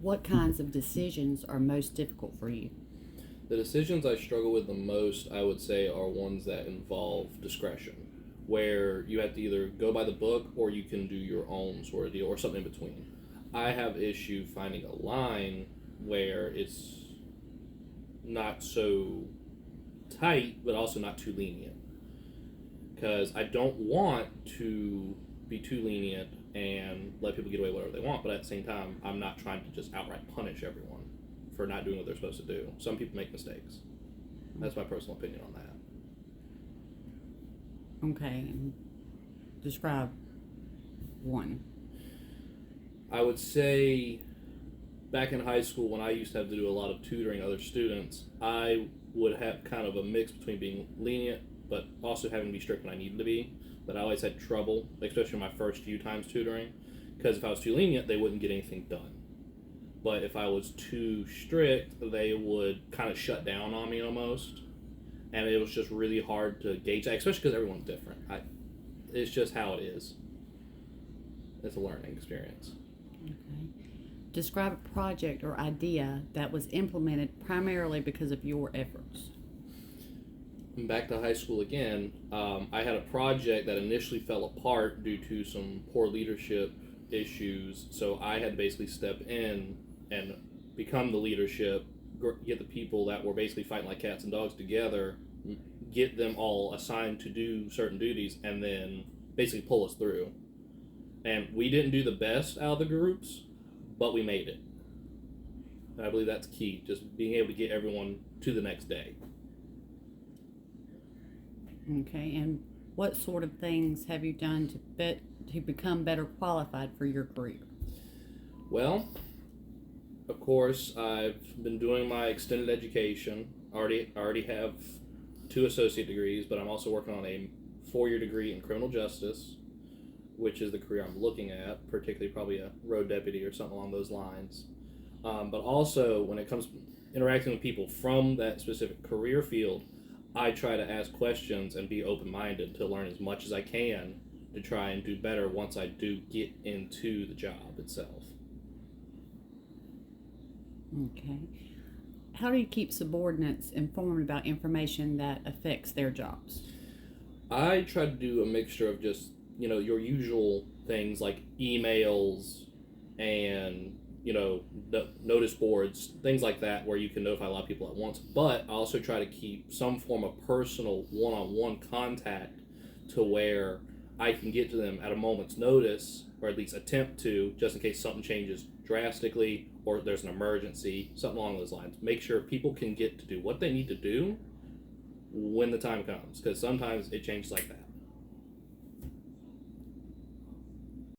What kinds of decisions are most difficult for you? The decisions I struggle with the most, I would say, are ones that involve discretion, where you have to either go by the book or you can do your own sort of deal or something in between. I have issue finding a line where it's not so tight, but also not too lenient. Because I don't want to be too lenient and let people get away with whatever they want, but at the same time, I'm not trying to just outright punish everyone for not doing what they're supposed to do. Some people make mistakes. That's my personal opinion on that. Okay, and describe one. I would say back in high school when I used to have to do a lot of tutoring other students, I would have kind of a mix between being lenient but also having to be strict when I needed to be. But I always had trouble, especially my first few times tutoring, because if I was too lenient, they wouldn't get anything done. But if I was too strict, they would kind of shut down on me almost. And it was just really hard to gauge that, especially because everyone's different. It's just how it is. It's a learning experience. Okay. Describe a project or idea that was implemented primarily because of your efforts. And back to high school again, I had a project that initially fell apart due to some poor leadership issues. So I had to basically step in and become the leadership, get the people that were basically fighting like cats and dogs together, get them all assigned to do certain duties, and then basically pull us through. And we didn't do the best out of the groups, but we made it. And I believe that's key, just being able to get everyone to the next day. Okay, and what sort of things have you done to become better qualified for your career? Well, of course, I've been doing my extended education. I already have 2 associate degrees, but I'm also working on a 4-year degree in criminal justice, which is the career I'm looking at, particularly probably a road deputy or something along those lines. But also, when it comes to interacting with people from that specific career field, I try to ask questions and be open-minded to learn as much as I can to try and do better once I do get into the job itself. Okay. How do you keep subordinates informed about information that affects their jobs? I try to do a mixture of just, your usual things like emails and, notice boards, things like that where you can notify a lot of people at once. But I also try to keep some form of personal one-on-one contact to where I can get to them at a moment's notice, or at least attempt to, just in case something changes drastically or there's an emergency, something along those lines. Make sure people can get to do what they need to do when the time comes, because sometimes it changes like that.